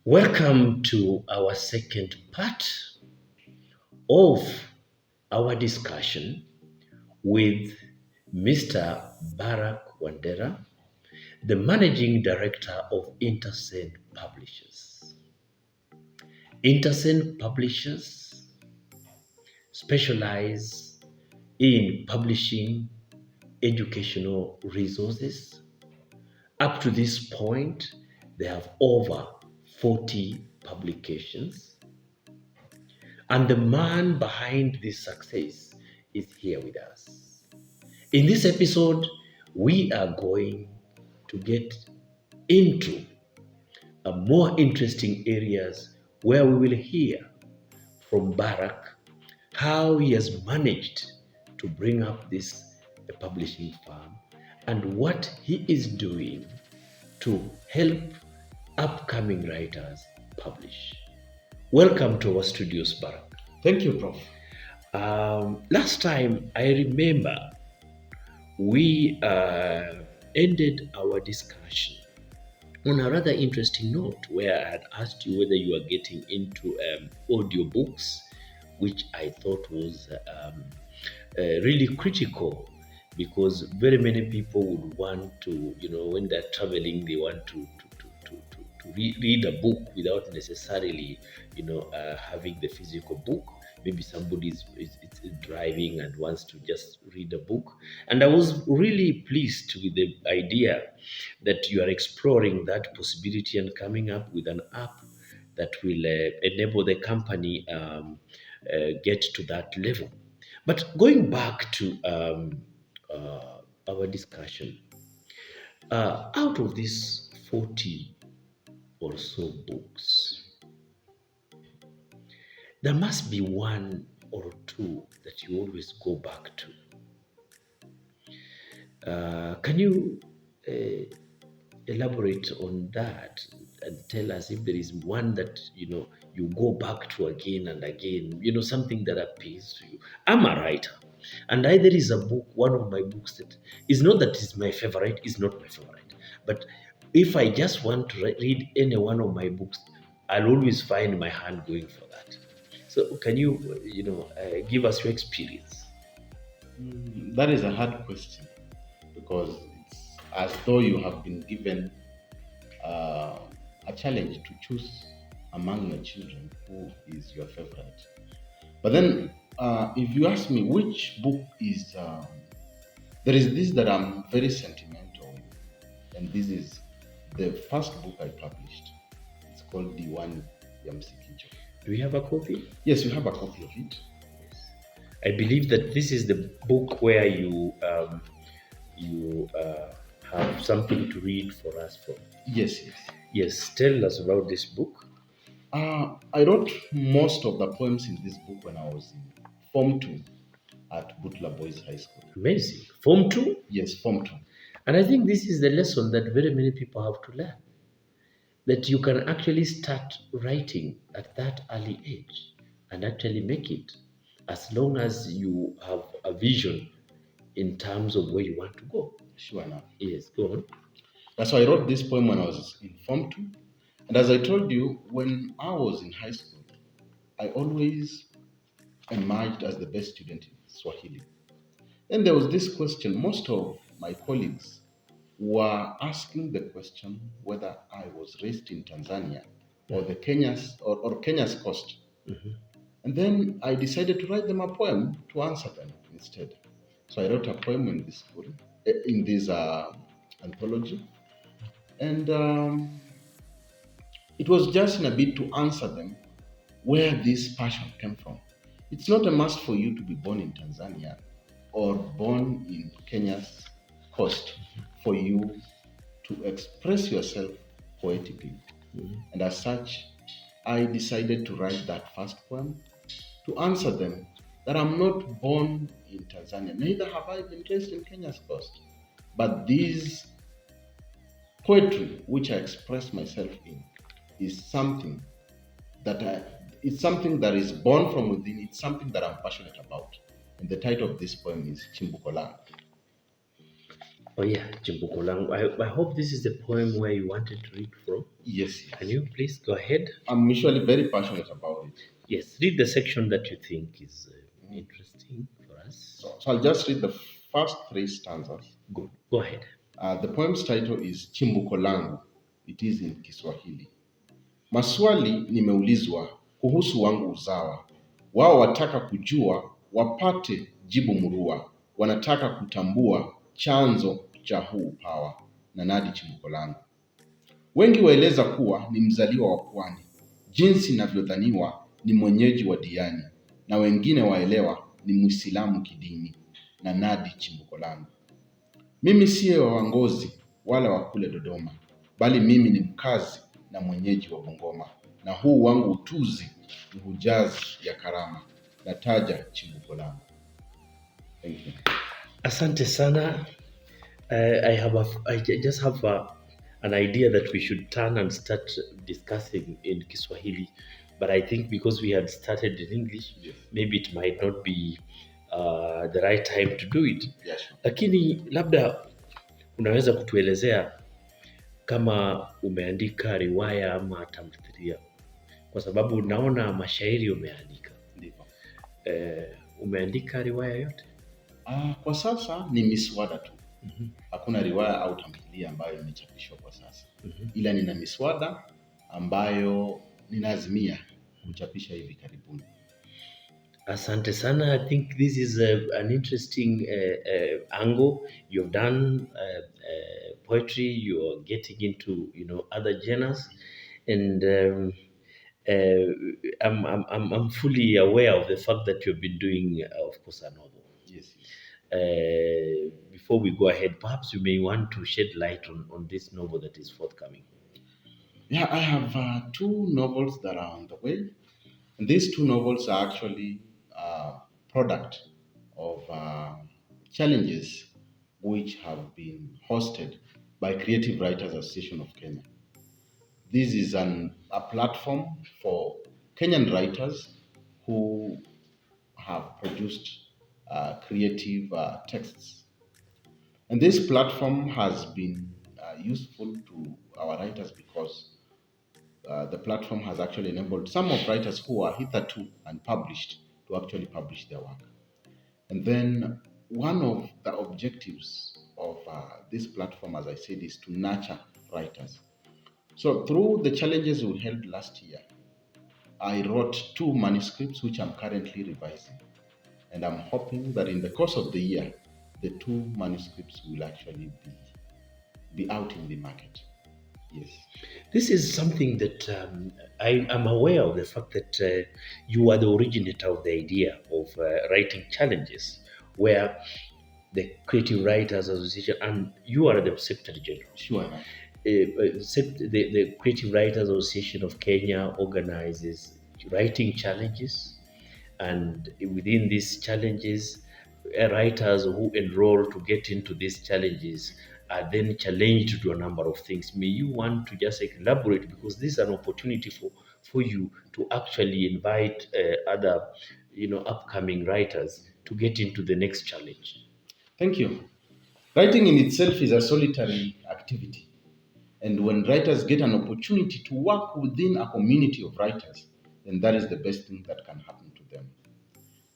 Welcome to our second part of our discussion with Mr. Barack Wandera, the Managing Director of Intercent Publishers. Intercent Publishers specialize in publishing educational resources. Up to this point, they have over 40 publications. And the man behind this success is here with us. In this episode, we are going to get into a more interesting areas where we will hear from Barack how he has managed to bring up this publishing firm and what he is doing to help upcoming writers publish. Welcome to our studios, Barack. Thank you, Prof. Last time, I remember we ended our discussion on a rather interesting note where I had asked you whether you are getting into audiobooks, which I thought was really critical because very many people would want to, when they're traveling, they want to read a book without necessarily, having the physical book. Maybe somebody is driving and wants to just read a book. And I was really pleased with the idea that you are exploring that possibility and coming up with an app that will enable the company get to that level. But going back to our discussion, out of these 40 or so books, there must be one or two that you always go back to. Can you elaborate on that and tell us if there is one that you go back to again and again, something that appeals to you? I'm a writer, and there is a book, one of my books that is not that is my favorite, is not my favorite, but if I just want to read any one of my books, I'll always find my hand going for that. So can you, give us your experience? That is a hard question because it's as though you have been given a challenge to choose among your children who is your favorite. But then, if you ask me which book is, there is this that I'm very sentimental with, and this is the first book I published. It's called Diwani Yamsikicho. Do we have a copy? Yes, we have a copy of it. Yes. I believe that this is the book where you have something to read for us from. Yes. Yes, tell us about this book. I wrote most of the poems in this book when I was in Form 2 at Butler Boys High School. Amazing. Form 2? Yes, Form 2. And I think this is the lesson that very many people have to learn. That you can actually start writing at that early age and actually make it, as long as you have a vision in terms of where you want to go. Sure enough. Yes, go on. That's why I wrote this poem when I was in Form 2. And as I told you, when I was in high school, I always emerged as the best student in Swahili. And there was this question, most of my colleagues were asking the question whether I was raised in Tanzania or the Kenya's coast. Mm-hmm. And then I decided to write them a poem to answer them instead. So I wrote a poem in this school, in this anthology, and it was just in a bid to answer them where this passion came from. It's not a must for you to be born in Tanzania or born in Kenya's coast for you to express yourself poetically. Mm-hmm. And as such, I decided to write that first poem to answer them that I'm not born in Tanzania, neither have I been raised in Kenya's coast. But this poetry which I express myself in is something it's something that is born from within, it's something that I'm passionate about. And the title of this poem is Chimbuko Land. Oh yeah, Chimbuko Langu. I hope this is the poem where you wanted to read from. Yes, Can yes. you please go ahead? I'm usually very passionate about it. Yes, read the section that you think is interesting for us. So I'll just read the first three stanzas. Good. Go ahead. The poem's title is Chimbuko Langu. It is in Kiswahili. Maswali nimeulizwa kuhusu wangu uzawa. Wao wataka kujua, wapate jibu murua. Wanataka kutambua chanzo cha huu upawa. Na nadi chimbuko langu. Wengi waeleza kuwa ni mzaliwa wa pwani, jinsi inavyodhaniwa ni mwenyeji wa diani, na wengine waelewa ni Muislamu kidini, na nadi chimbuko langu. Mimi siye wa Wangozi wala wa kule Dodoma, bali mimi ni mkazi na mwenyeji wa Bungoma, na huu wangu utuzi ni hujazi ya karama, nataja chimbuko langu. Thank you. Asante sana. I just have an idea that we should turn and start discussing in Kiswahili, but I think because we had started in English, Yes. maybe it might not be the right time to do it. Yeah, sure. Lakini labda unaweza kutuelezea kama umeandika riwaya ama tamthilia, kwa sababu naona mashairi umeandika. Ndivyo. Umeandika riwaya yote? Kwa sasa ni miswada tu. Hakuna riwaya au tamthilia ambayo imechapishwa kwa sasa. Ila nina miswada ambayo ninaazimia kuchapisha hivi karibuni. Asante sana. I think this is an interesting angle. You've done poetry. You're getting into other genres, and I'm fully aware of the fact that you've been doing, of course, a novel. Yes, yes. Before we go ahead, perhaps you may want to shed light on this novel that is forthcoming. Yeah, I have two novels that are on the way. And these two novels are actually product of challenges which have been hosted by Creative Writers Association of Kenya. This is a platform for Kenyan writers who have produced creative texts. And this platform has been useful to our writers because the platform has actually enabled some of writers who are hitherto unpublished to actually publish their work. And then one of the objectives of this platform, as I said, is to nurture writers. So through the challenges we held last year, I wrote two manuscripts which I'm currently revising. And I'm hoping that in the course of the year, the two manuscripts will actually be out in the market. Yes. This is something that I am aware of the fact that you are the originator of the idea of writing challenges, where the Creative Writers Association, and you are the Secretary General. Sure. The Creative Writers Association of Kenya organizes writing challenges, and within these challenges, writers who enroll to get into these challenges are then challenged to do a number of things. May you want to just elaborate, because this is an opportunity for you to actually invite other upcoming writers to get into the next challenge. Thank you. Writing in itself is a solitary activity. And when writers get an opportunity to work within a community of writers, then that is the best thing that can happen to them.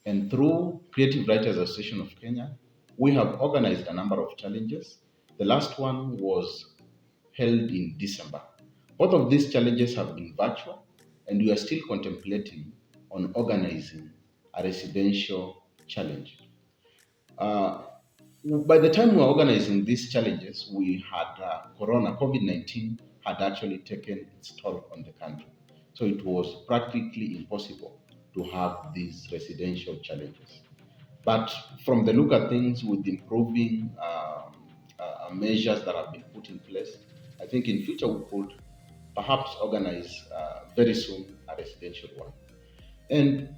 And through Creative Writers Association of Kenya, we have organized a number of challenges. The last one was held in December. Both of these challenges have been virtual, and we are still contemplating on organizing a residential challenge. By the time we were organizing these challenges, we had COVID-19 had actually taken its toll on the country. So it was practically impossible to have these residential challenges. But from the look at things, with improving measures that have been put in place, I think in future we could perhaps organize very soon a residential one. And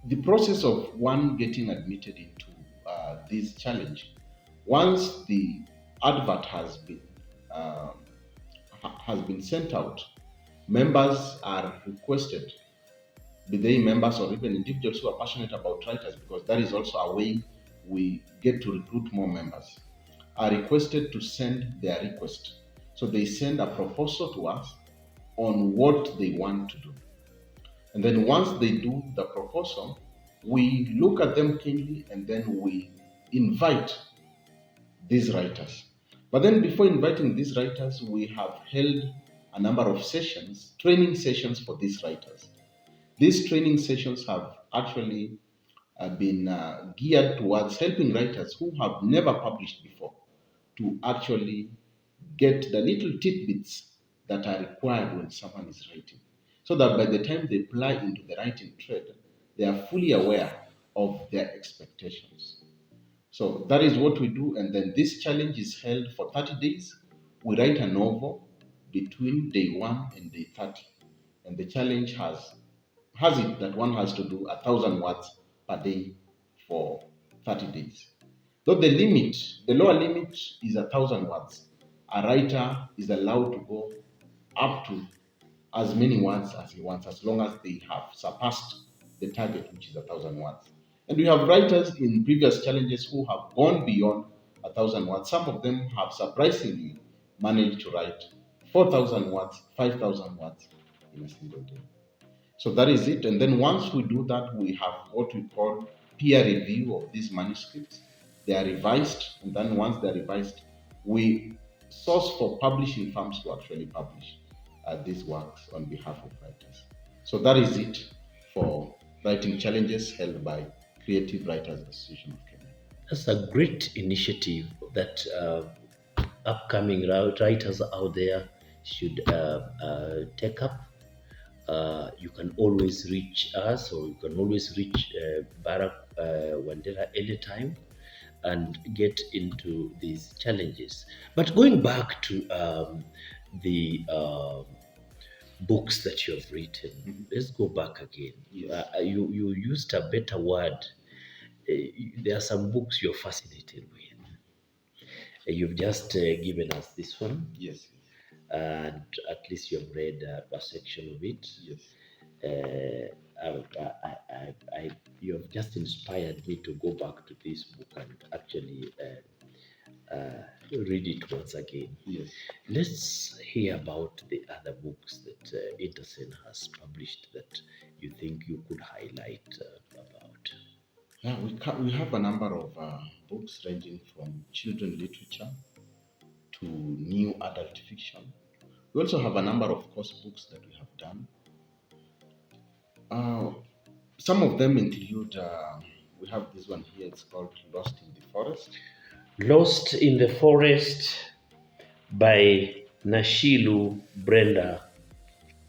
the process of one getting admitted into this challenge, once the advert has been sent out, members are requested, be they members or even individuals who are passionate about writers, because that is also a way we get to recruit more members, are requested to send their request. So they send a proposal to us on what they want to do. And then once they do the proposal, we look at them keenly and then we invite these writers. But then before inviting these writers, we have held a number of sessions, training sessions for these writers. These training sessions have actually been geared towards helping writers who have never published before to actually get the little tidbits that are required when someone is writing. So that by the time they apply into the writing trade, they are fully aware of their expectations. So that is what we do. And then this challenge is held for 30 days. We write a novel between day 1 and day 30. And the challenge has it that one has to do 1,000 words per day for 30 days. Though the lower limit is 1,000 words. A writer is allowed to go up to as many words as he wants, as long as they have surpassed the target, which is 1,000 words. And we have writers in previous challenges who have gone beyond 1,000 words. Some of them have surprisingly managed to write 4,000 words, 5,000 words in a single day. So that is it. And then once we do that, we have what we call peer review of these manuscripts. They are revised, and then once they're revised, we source for publishing firms to actually publish these works on behalf of writers. So that is it for writing challenges held by Creative Writers Association of Kenya. That's a great initiative that upcoming writers out there should take up. You can always reach us, or you can always reach Barack Wandera anytime and get into these challenges. But going back to the books that you have written, let's go back again. Yes. You used a better word. There are some books you're fascinated with. You've just given us this one, Yes. and at least you have read a section of it. Yes. You have just inspired me to go back to this book and actually read it once again. Yes. Let's hear about the other books that Intersen has published that you think you could highlight about. Yeah, we have a number of books ranging from children literature to new adult fiction. We also have a number of course books that we have done. Some of them include, we have this one here, it's called Lost in the Forest. Lost in the Forest by Nashilu Brenda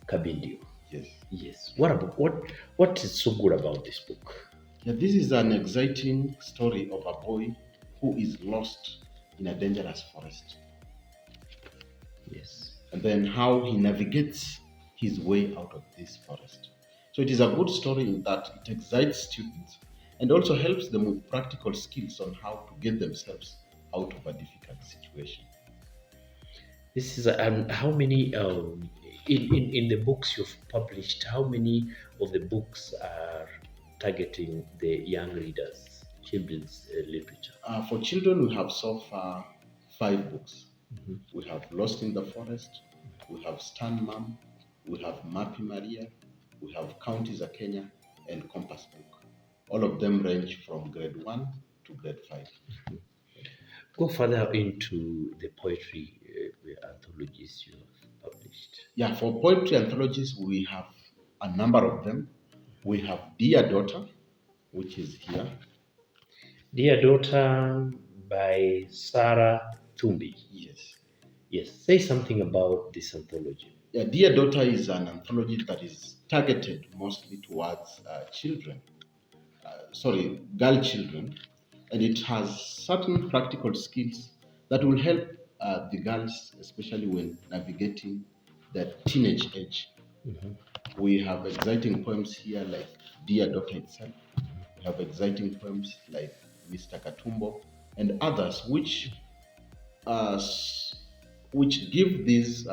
Kabindio. Yes. Yes. What is so good about this book? Yeah, this is an exciting story of a boy who is lost in a dangerous forest. Yes. And then how he navigates his way out of this forest. So it is a good story in that it excites students and also helps them with practical skills on how to get themselves out of a difficult situation. This is how many in the books you've published. How many of the books are targeting the young readers, children's literature? For children, we have so far 5 books. We have Lost in the Forest, we have Stan Mom, we have Mapi Maria, we have Counties of Kenya, and Compass Book. All of them range from grade 1 to grade 5. Go further into the poetry anthologies you have published. Yeah, for poetry anthologies, we have a number of them. We have Dear Daughter, which is here. Dear Daughter by Sarah Tumbi. Yes. Yes, say something about this anthology. Yeah, Dear Daughter is an anthology that is targeted mostly towards girl children, and it has certain practical skills that will help the girls, especially when navigating the teenage age. We have exciting poems here like Dear Daughter itself. We have exciting poems like Mr. Katumbo and others, uh, which give these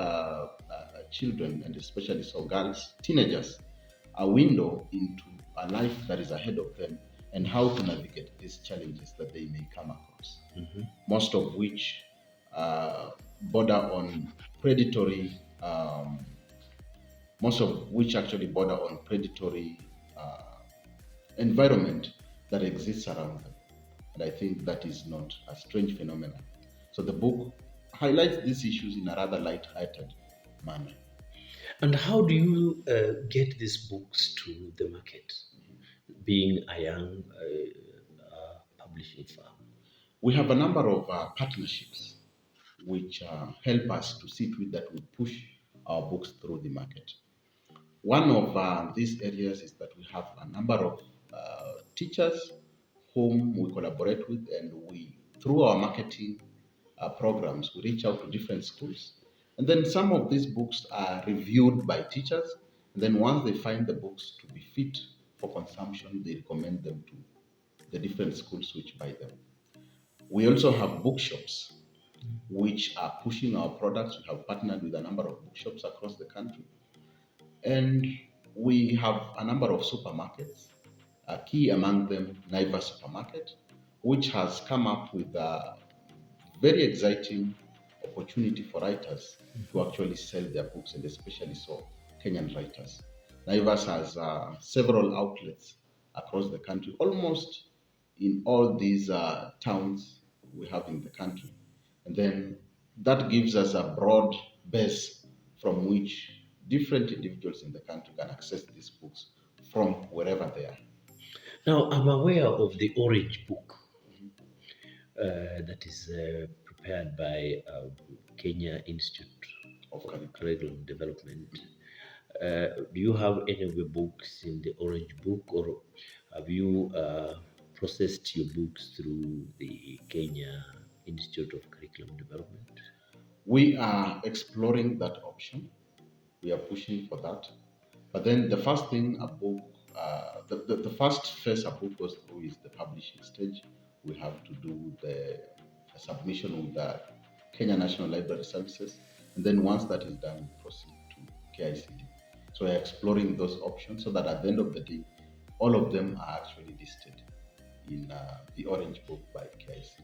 children, and especially so girls, teenagers, a window into a life that is ahead of them and how to navigate these challenges that they may come across, Mhm. most of which border on predatory, most of which actually border on predatory uh, environment that exists around them. And I think that is not a strange phenomenon. So the book highlights these issues in a rather light-hearted manner. And how do you get these books to the market, being a young publishing firm? We have a number of partnerships which help us to see to it that we push our books through the market. One of these areas is that we have a number of teachers whom we collaborate with, and we, through our marketing programs, we reach out to different schools. And then some of these books are reviewed by teachers. And then once they find the books to be fit for consumption, they recommend them to the different schools which buy them. We also have bookshops which are pushing our products. We have partnered with a number of bookshops across the country. And we have a number of supermarkets, key among them Naivas Supermarket, which has come up with a very exciting opportunity for writers to actually sell their books, and especially so Kenyan writers. Naivas has several outlets across the country, almost in all these towns we have in the country. And then that gives us a broad base from which different individuals in the country can access these books from wherever they are. Now, I'm aware of the Orange Book that is prepared by Kenya Institute Of of curriculum. Curriculum Development. Do you have any of your books in the Orange Book, or have you processed your books through the Kenya Institute of Curriculum Development? We are exploring that option. We are pushing for that. But then the first thing a book, the first phase a book goes through is the publishing stage. We have to do the submission with the Kenya National Library Services. And then once that is done, we proceed to KICD. So we're exploring those options so that at the end of the day, all of them are actually listed in the Orange Book by KICD.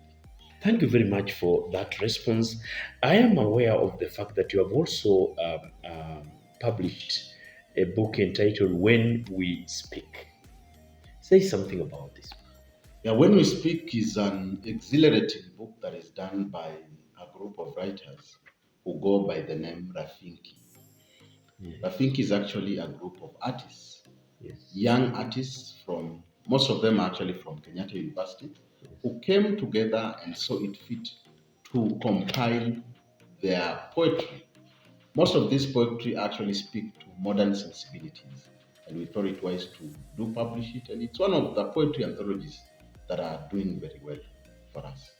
Thank you very much for that response. I am aware of the fact that you have also published a book entitled When We Speak. Say something about this. Yeah, When We Speak is an exhilarating book that is done by a group of writers who go by the name Rafinki. Yes. Rafinki is actually a group of artists, Yes. young artists from, most of them are actually from Kenyatta University, who came together and saw it fit to compile their poetry. Most of this poetry actually speak to modern sensibilities, and we thought it wise to do publish it. And it's one of the poetry anthologies that are doing very well for us.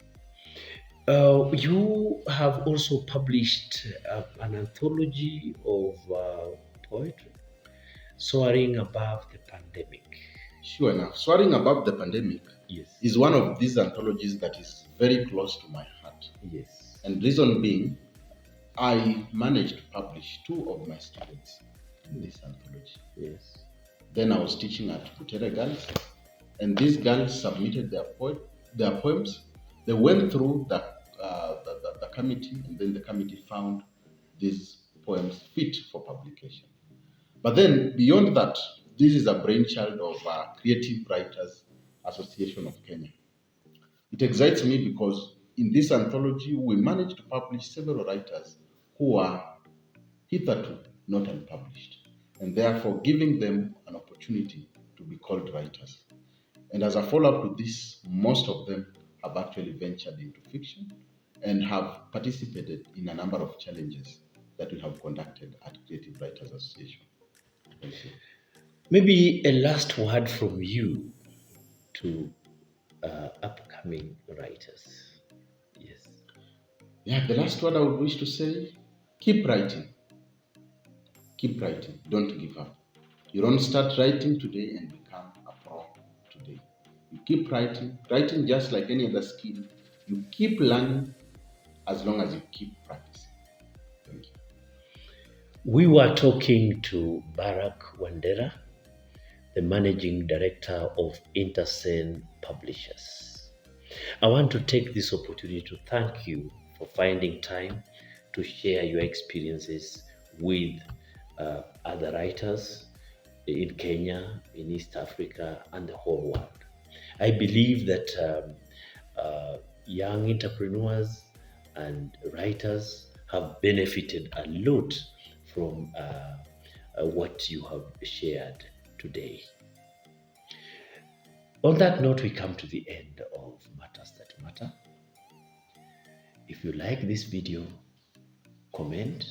You have also published an anthology of poetry, Soaring Above the Pandemic. Sure enough, Soaring Above the Pandemic Yes. is one of these anthologies that is very close to my heart. Yes. And reason being, I managed to publish two of my students in this anthology. Yes. Then I was teaching at Butere Girls, and these girls submitted their poems. They went through the committee, and then the committee found these poems fit for publication. But then beyond that, this is a brainchild of Creative Writers Association of Kenya. It excites me because in this anthology, we managed to publish several writers who are hitherto not unpublished, and therefore giving them an opportunity to be called writers. And as a follow up to this, most of them have actually ventured into fiction and have participated in a number of challenges that we have conducted at Creative Writers Association. Thank you. Maybe a last word from you to upcoming writers. Yes. Yeah, the last word I would wish to say, keep writing. Keep writing. Don't give up. You don't start writing today and become a pro today. You keep writing. Writing just like any other skill. You keep learning as long as you keep practicing. Thank you. We were talking to Barack Wandera, the Managing Director of Intersen Publishers. I want to take this opportunity to thank you for finding time to share your experiences with other writers in Kenya, in East Africa, and the whole world. I believe that young entrepreneurs and writers have benefited a lot from what you have shared today. On that note, we come to the end of Matters That Matter. If you like this video, comment,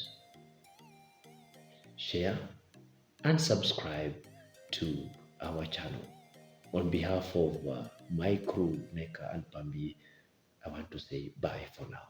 share, and subscribe to our channel. On behalf of my crew, Neka and Pambi, I want to say bye for now.